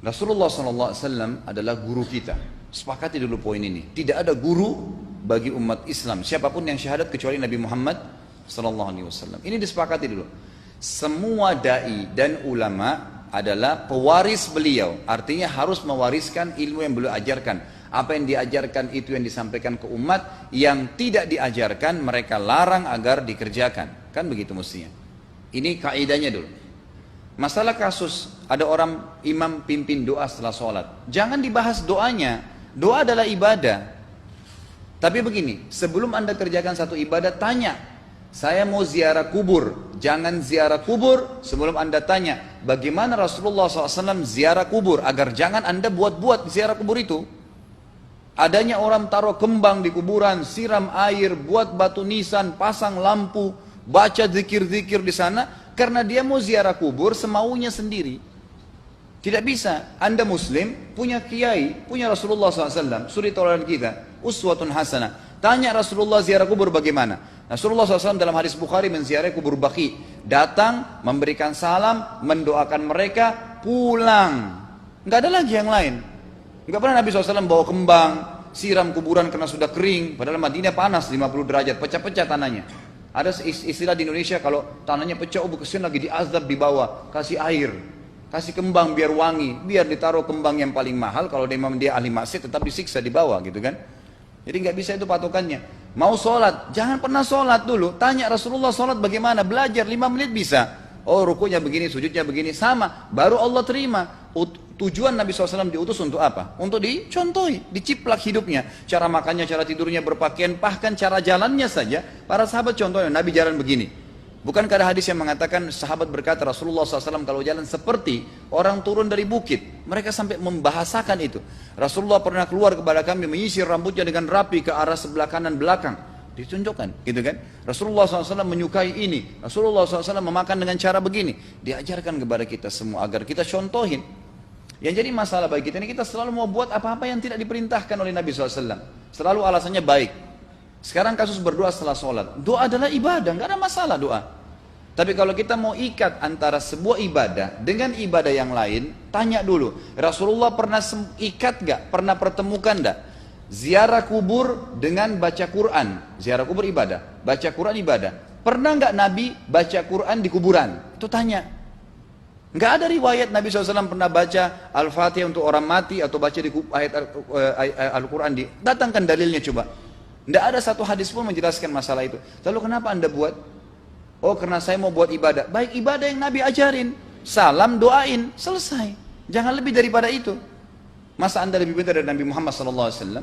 Rasulullah SAW adalah guru kita. Sepakati dulu poin ini. Tidak ada guru bagi umat Islam siapapun yang syahadat kecuali Nabi Muhammad SAW. Ini disepakati dulu. Semua dai dan ulama adalah pewaris beliau. Artinya harus mewariskan ilmu yang beliau ajarkan. Apa yang diajarkan itu yang disampaikan ke umat. Yang tidak diajarkan mereka larang agar dikerjakan. Kan begitu mestinya. Ini kaidahnya dulu. Masalah kasus ada orang imam pimpin doa setelah sholat, jangan dibahas doanya. Doa adalah ibadah. Tapi begini, sebelum anda kerjakan satu ibadah, tanya, saya mau ziarah kubur. Jangan ziarah kubur sebelum anda tanya bagaimana Rasulullah SAW ziarah kubur, agar jangan anda buat-buat ziarah kubur itu. Adanya orang taruh kembang di kuburan, siram air, buat batu nisan, pasang lampu, baca zikir-zikir di sana. Karena dia mau ziarah kubur semaunya sendiri. Tidak bisa. Anda muslim, punya kiai, punya Rasulullah SAW, suri tauladan kita, uswatun hasanah. Tanya Rasulullah ziarah kubur bagaimana? Rasulullah SAW dalam hadis Bukhari menziarahi kubur Baqi. Datang, memberikan salam, mendoakan mereka, pulang. Nggak ada lagi yang lain. Nggak pernah Nabi SAW bawa kembang, siram kuburan karena sudah kering. Padahal Madinah panas 50 derajat, pecah-pecah tanahnya. Ada istilah di Indonesia kalau tanahnya pecah, kesian lagi diazab di bawah, kasih air, kasih kembang biar wangi, biar ditaruh kembang yang paling mahal. Kalau dia ahli maksiat tetap disiksa di bawah gitu kan. Jadi nggak bisa itu patokannya. Mau sholat, jangan pernah sholat dulu. Tanya Rasulullah sholat bagaimana, belajar 5 menit bisa. Oh rukunya begini, sujudnya begini, sama. Baru Allah terima. Tujuan Nabi SAW diutus untuk apa? Untuk dicontohi, diciplak hidupnya. Cara makannya, cara tidurnya, berpakaian, bahkan cara jalannya saja. Para sahabat contohnya, Nabi jalan begini. Bukankah ada hadis yang mengatakan sahabat berkata Rasulullah SAW kalau jalan seperti orang turun dari bukit. Mereka sampai membahasakan itu. Rasulullah pernah keluar kepada kami menyisir rambutnya dengan rapi ke arah sebelah kanan belakang. Ditunjukkan, gitu kan? Rasulullah SAW menyukai ini. Rasulullah SAW memakan dengan cara begini. Diajarkan kepada kita semua agar kita contohin. Yang jadi masalah bagi kita ini, kita selalu mau buat apa-apa yang tidak diperintahkan oleh Nabi SAW. Selalu alasannya baik. Sekarang kasus berdoa setelah sholat. Doa adalah ibadah, nggak ada masalah doa. Tapi kalau kita mau ikat antara sebuah ibadah dengan ibadah yang lain, tanya dulu. Rasulullah pernah ikat nggak? Pernah pertemukan nggak? Ziarah kubur dengan baca Quran. Ziarah kubur ibadah, baca Quran ibadah. Pernah nggak Nabi baca Quran di kuburan? Itu tanya. Nggak ada riwayat Nabi SAW pernah baca Al-Fatihah untuk orang mati atau baca di ayat Al-Quran. Datangkan dalilnya coba. Nggak ada satu hadis pun menjelaskan masalah itu. Lalu kenapa anda buat? Oh karena saya mau buat ibadah. Baik ibadah yang Nabi ajarin. Salam, doain, selesai. Jangan lebih daripada itu. Masa anda lebih pintar dari Nabi Muhammad SAW?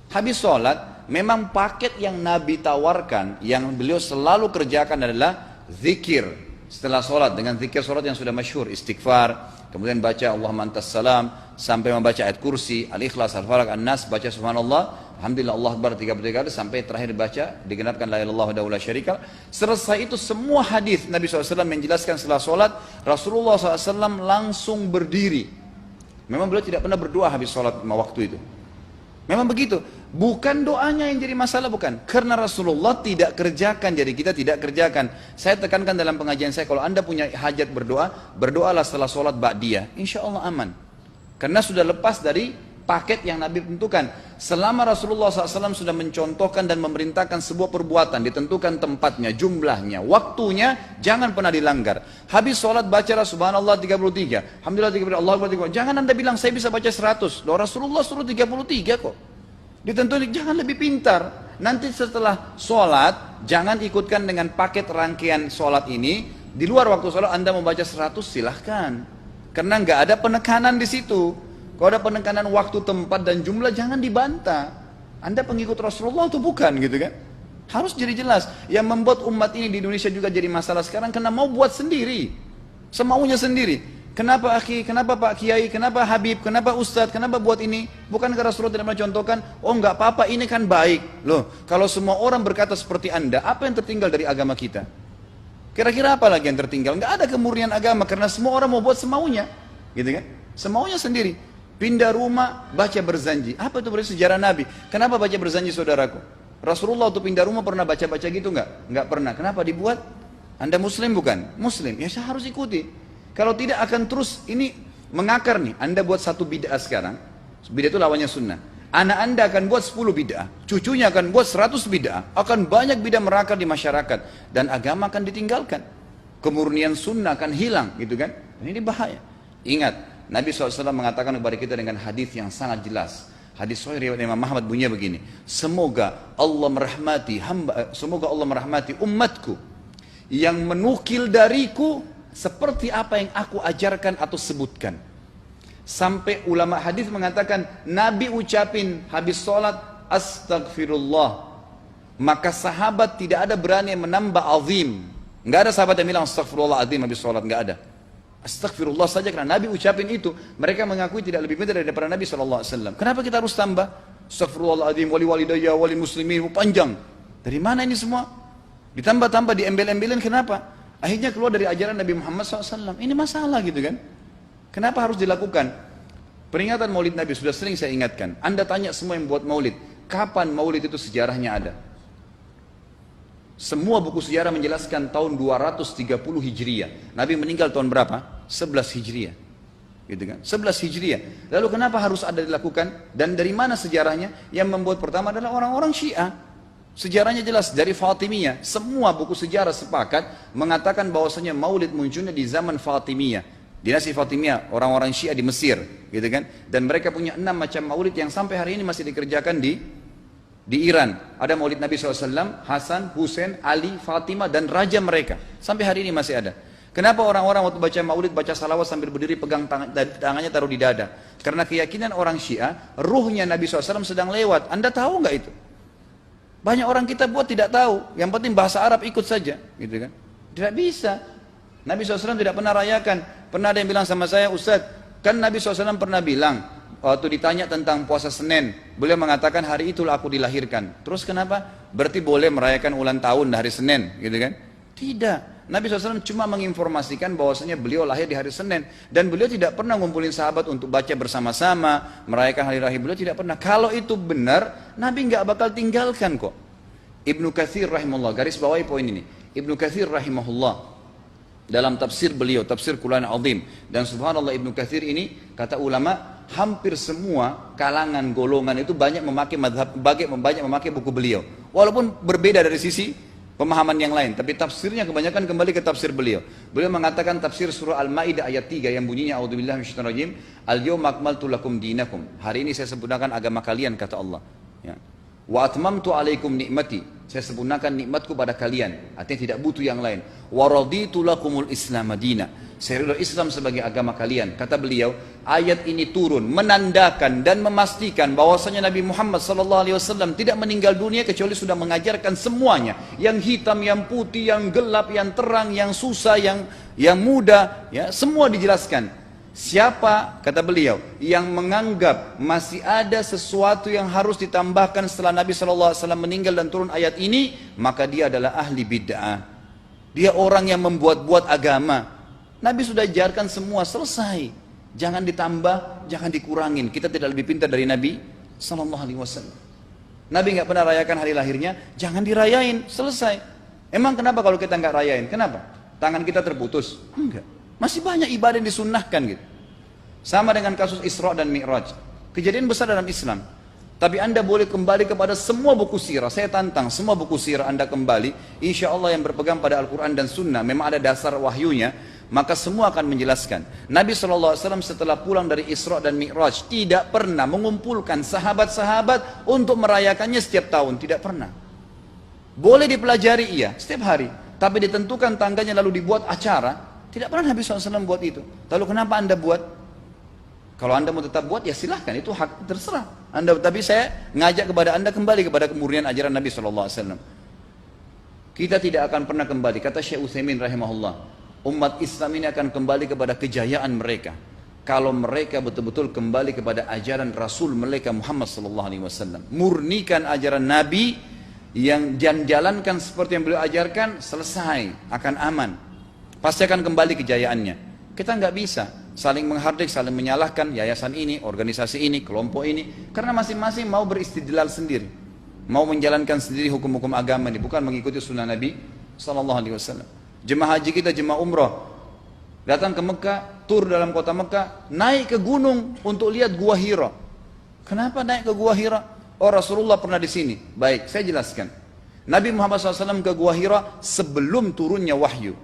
Habis sholat, memang paket yang Nabi tawarkan, yang beliau selalu kerjakan adalah zikir. Setelah sholat dengan zikir sholat yang sudah masyhur, istighfar, kemudian baca Allahumma antas salam, sampai membaca ayat kursi, al-ikhlas, al-falaq, an-nas, baca subhanallah, alhamdulillah, Allah akbar 33 kali, sampai terakhir baca digenapkan la ilaha illallah wahdahu la syarika lah. Selesai itu semua hadis Nabi SAW menjelaskan setelah sholat, Rasulullah SAW langsung berdiri. Memang beliau tidak pernah berdoa habis sholat 5 waktu itu. Memang begitu. Bukan doanya yang jadi masalah, bukan. Karena Rasulullah tidak kerjakan, jadi kita tidak kerjakan. Saya tekankan dalam pengajian saya, kalau anda punya hajat berdoa, berdoalah setelah sholat ba'diyah. Insya Allah aman. Karena sudah lepas dari paket yang Nabi tentukan. Selama Rasulullah SAW sudah mencontohkan dan memerintahkan sebuah perbuatan, ditentukan tempatnya, jumlahnya, waktunya, jangan pernah dilanggar. Habis sholat bacalah subhanallah 33, alhamdulillah 33, Allah akbar 33. Jangan anda bilang saya bisa baca 100. Loh, Rasulullah suruh 33 kok. Ditentukan, jangan lebih pintar. Nanti setelah sholat, jangan ikutkan dengan paket rangkaian sholat ini. Di luar waktu sholat anda membaca 100 silahkan. Karena nggak ada penekanan di situ. Kalau ada penekanan waktu, tempat, dan jumlah, jangan dibantah. Anda pengikut Rasulullah atau bukan gitu kan? Harus jadi jelas. Yang membuat umat ini di Indonesia juga jadi masalah sekarang karena mau buat sendiri. Semaunya sendiri. Kenapa akhi, kenapa Pak Kiai, kenapa Habib, kenapa Ustadz, kenapa buat ini? Bukankah Rasulullah tidak mencontohkan? Oh enggak apa-apa, ini kan baik. Loh, kalau semua orang berkata seperti Anda, apa yang tertinggal dari agama kita? Kira-kira apa lagi yang tertinggal? Enggak ada kemurnian agama karena semua orang mau buat semaunya. Gitu kan? Semaunya sendiri. Pindah rumah, baca berzanji. Apa itu berarti sejarah Nabi? Kenapa baca berzanji saudaraku? Rasulullah waktu pindah rumah pernah baca-baca gitu enggak? Enggak pernah. Kenapa dibuat? Anda muslim bukan? Muslim. Ya saya harus ikuti. Kalau tidak akan terus ini Mengakar nih, Anda buat satu bid'ah sekarang, bid'ah itu lawannya sunnah. Anak Anda akan buat 10 bid'ah, cucunya akan buat 100 bid'ah, akan banyak bid'ah merakar di masyarakat, dan agama akan ditinggalkan. Kemurnian sunnah akan hilang, gitu kan? Ini bahaya. Ingat, Nabi SAW mengatakan kepada kita dengan hadis yang sangat jelas. Hadis sahih riwayat Imam Ahmad bunyinya begini, semoga Allah merahmati umatku yang menukil dariku seperti apa yang aku ajarkan atau sebutkan. Sampai ulama hadis mengatakan Nabi ucapin habis sholat astagfirullah, maka sahabat tidak ada berani menambah azim. Nggak ada sahabat yang bilang astagfirullah azim habis sholat, nggak ada. Astagfirullah saja karena Nabi ucapin itu. Mereka mengakui tidak lebih pintar daripada Nabi SAW. Kenapa kita harus tambah? Astagfirullahaladzim, wali walidayya, wali muslimin, panjang. Dari mana ini semua? Ditambah-tambah, diembel-embelin, kenapa? Akhirnya keluar dari ajaran Nabi Muhammad SAW. Ini masalah gitu kan? Kenapa harus dilakukan? Peringatan maulid Nabi sudah sering saya ingatkan. Anda tanya semua yang buat maulid, kapan maulid itu sejarahnya ada? Semua buku sejarah menjelaskan tahun 230 Hijriah. Nabi meninggal tahun berapa? 11 Hijriah. Gitu kan? 11 Hijriah. Lalu kenapa harus ada dilakukan? Dan dari mana sejarahnya? Yang membuat pertama adalah orang-orang Syiah. Sejarahnya jelas dari Fatimiyah. Semua buku sejarah sepakat mengatakan bahwasanya maulid munculnya di zaman Fatimiyah. Dinasti Fatimiyah, orang-orang Syiah di Mesir, gitu kan? Dan mereka punya 6 macam maulid yang sampai hari ini masih dikerjakan di Iran. Ada maulid Nabi SAW, Hasan, Husain, Ali, Fatimah, dan raja mereka. Sampai hari ini masih ada. Kenapa orang-orang waktu baca maulid, baca salawat sambil berdiri pegang tangannya taruh di dada? Karena keyakinan orang Syiah, ruhnya Nabi SAW sedang lewat. Anda tahu nggak itu? Banyak orang kita buat tidak tahu. Yang penting bahasa Arab ikut saja, gitu kan? Tidak bisa. Nabi SAW tidak pernah rayakan. Pernah ada yang bilang sama saya, Ustaz, kan Nabi SAW pernah bilang, waktu ditanya tentang puasa Senin, beliau mengatakan hari itulah aku dilahirkan. Terus kenapa? Berarti boleh merayakan ulang tahun hari Senin, gitu kan? Tidak. Nabi SAW cuma menginformasikan bahwasanya beliau lahir di hari Senin. Dan beliau tidak pernah ngumpulin sahabat untuk baca bersama-sama, merayakan hari lahir beliau, tidak pernah. Kalau itu benar, Nabi nggak bakal tinggalkan kok. Ibnu Katsir rahimahullah, garis bawahi poin ini. Ibnu Katsir rahimahullah, dalam tafsir beliau, tafsir Quran Azim, dan subhanallah Ibnu Katsir ini, kata ulama, hampir semua kalangan golongan itu banyak memakai banyak memakai buku beliau, walaupun berbeda dari sisi pemahaman yang lain, tapi tafsirnya kebanyakan kembali ke tafsir beliau. Beliau mengatakan tafsir surah Al-Maidah ayat 3 yang bunyinya a'udzubillahi minasyaitonir rajim, al-yawma akmaltu lakum dinakum, hari ini saya sempurnakan agama kalian, kata Allah, ya. Wa atmamtu alaikum nikmati, saya sempurnakan nikmatku pada kalian, artinya tidak butuh yang lain. Wa raditu lakumul Islam madina, saya ridha Islam sebagai agama kalian. Kata beliau, ayat ini turun menandakan dan memastikan bahwasanya Nabi Muhammad SAW tidak meninggal dunia kecuali sudah mengajarkan semuanya, yang hitam, yang putih, yang gelap, yang terang, yang susah, yang muda, ya, semua dijelaskan. Siapa, kata beliau, yang menganggap masih ada sesuatu yang harus ditambahkan setelah Nabi SAW meninggal dan turun ayat ini, maka dia adalah ahli bid'ah. Dia orang yang membuat-buat agama. Nabi sudah ajarkan semua, selesai. Jangan ditambah, jangan dikurangin. Kita tidak lebih pintar dari Nabi SAW. Nabi nggak pernah rayakan hari lahirnya, jangan dirayain, selesai. Emang kenapa kalau kita nggak rayain? Kenapa? Tangan kita terputus? Enggak. Masih banyak ibadah yang disunnahkan gitu. Sama dengan kasus Isra dan Mi'raj. Kejadian besar dalam Islam. Tapi Anda boleh kembali kepada semua buku sirah. Saya tantang semua buku sirah Anda kembali. Insya Allah yang berpegang pada Al-Quran dan Sunnah, memang ada dasar wahyunya, maka semua akan menjelaskan. Nabi SAW setelah pulang dari Isra dan Mi'raj tidak pernah mengumpulkan sahabat-sahabat untuk merayakannya setiap tahun. Tidak pernah. Boleh dipelajari iya, setiap hari. Tapi ditentukan tanggalnya lalu dibuat acara. Tidak pernah Nabi SAW buat itu. Lalu kenapa Anda buat? Kalau Anda mau tetap buat, ya silahkan, itu hak terserah Anda. Tapi saya ngajak kepada Anda kembali kepada kemurnian ajaran Nabi SAW. Kita tidak akan pernah kembali, kata Syekh Utsaimin rahimahullah, umat Islam ini akan kembali kepada kejayaan mereka kalau mereka betul-betul kembali kepada ajaran Rasul mereka Muhammad SAW. Murnikan ajaran Nabi, yang jalankan seperti yang beliau ajarkan, selesai, akan aman. Pasti akan kembali kejayaannya. Kita nggak bisa saling menghardik, saling menyalahkan yayasan ini, organisasi ini, kelompok ini, karena masing-masing mau beristidlal sendiri, mau menjalankan sendiri hukum-hukum agama ini, bukan mengikuti sunnah Nabi SAW. Jemaah haji kita, jemaah umrah, datang ke Mekah, tur dalam kota Mekah, naik ke gunung untuk lihat Gua Hira. Kenapa naik ke Gua Hira? Oh, Rasulullah pernah di sini. Baik, saya jelaskan. Nabi Muhammad SAW ke Gua Hira sebelum turunnya wahyu.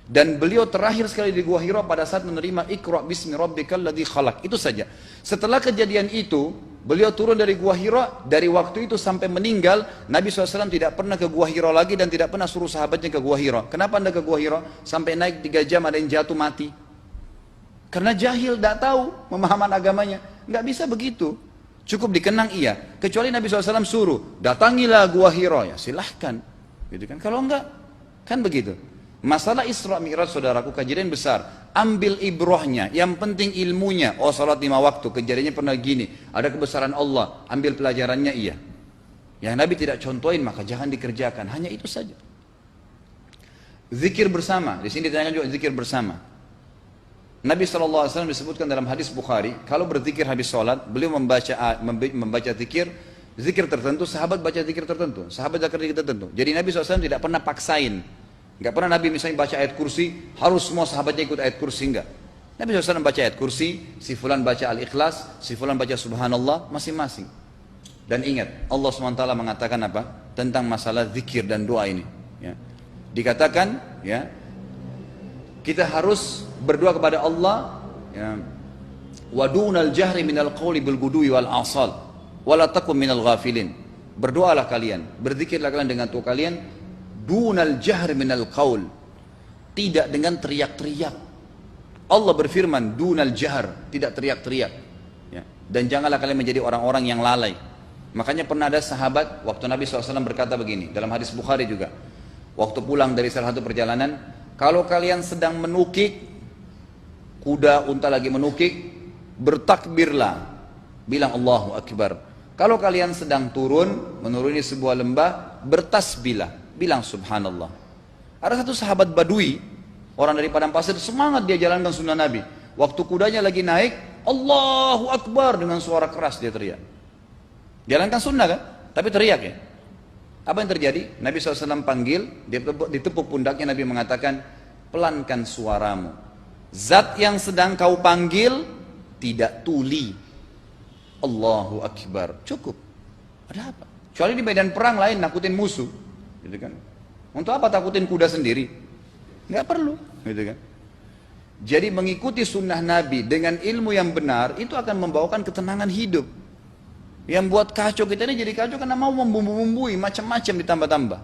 Dan beliau terakhir sekali di Gua Hira pada saat menerima Iqra bismi rabbikal ladzi khalaq. Itu saja. Setelah kejadian itu, beliau turun dari Gua Hira, dari waktu itu sampai meninggal, Nabi SAW tidak pernah ke Gua Hira lagi dan tidak pernah suruh sahabatnya ke Gua Hira. Kenapa anda ke Gua Hira? Sampai naik 3 jam ada yang jatuh mati. Karena jahil, tidak tahu pemahaman agamanya. Nggak bisa begitu. Cukup dikenang iya. Kecuali Nabi SAW suruh, datangilah Gua Hira. Ya silahkan. Gitu kan? Kalau enggak, kan begitu. Masalah Isra Mi'raj saudaraku kejadian besar. Ambil ibrahnya, yang penting ilmunya. Oh salat 5 waktu, kejadiannya pernah gini. Ada kebesaran Allah, ambil pelajarannya iya. Yang Nabi tidak contohin maka jangan dikerjakan. Hanya itu saja. Zikir bersama, di sini ditanyakan juga zikir bersama. Nabi SAW disebutkan dalam hadis Bukhari, kalau berzikir habis sholat, beliau membaca zikir tertentu, sahabat baca zikir tertentu, sahabat baca zikir tertentu. Jadi Nabi SAW tidak pernah paksain. Enggak pernah Nabi misalnya baca ayat kursi, harus semua sahabatnya ikut ayat kursi, enggak. Nabi SAW baca ayat kursi, si fulan baca al-ikhlas, si fulan baca subhanallah, masing-masing. Dan ingat, Allah SWT mengatakan apa? Tentang masalah zikir dan doa ini. Ya. Dikatakan, ya, kita harus berdoa kepada Allah, ya, wadunal jahri minal qawli bil gudui wal asal, wala takum minal ghafilin. Berdoalah kalian, berzikirlah kalian dengan doa kalian, dunal jahr minal qaul, tidak dengan teriak-teriak. Allah berfirman dunal jahr, tidak teriak-teriak, ya. Dan janganlah kalian menjadi orang-orang yang lalai. Makanya pernah ada sahabat waktu Nabi SAW berkata begini dalam hadis Bukhari juga, waktu pulang dari salah satu perjalanan, kalau kalian sedang menukik kuda, unta lagi menukik, bertakbirlah, bilang Allahu Akbar. Kalau kalian sedang turun menuruni sebuah lembah, bertasbihlah, bilang subhanallah. Ada satu sahabat badui, orang dari padang pasir, semangat dia jalankan sunnah Nabi. Waktu kudanya lagi naik, Allahu Akbar, dengan suara keras dia teriak. Jalankan sunnah kan? Tapi teriak ya. Apa yang terjadi? Nabi SAW panggil, ditepuk pundaknya, Nabi mengatakan, pelankan suaramu. Zat yang sedang kau panggil tidak tuli. Allahu Akbar. Cukup. Ada apa? Kecuali di medan perang lain nakutin musuh. Gitu kan? Untuk apa takutin kuda sendiri? Nggak perlu, gitu kan? Jadi mengikuti sunnah Nabi dengan ilmu yang benar itu akan membawakan ketenangan hidup. Yang buat kacau kita ini jadi kacau karena mau membumbu-bumbui macam-macam ditambah-tambah.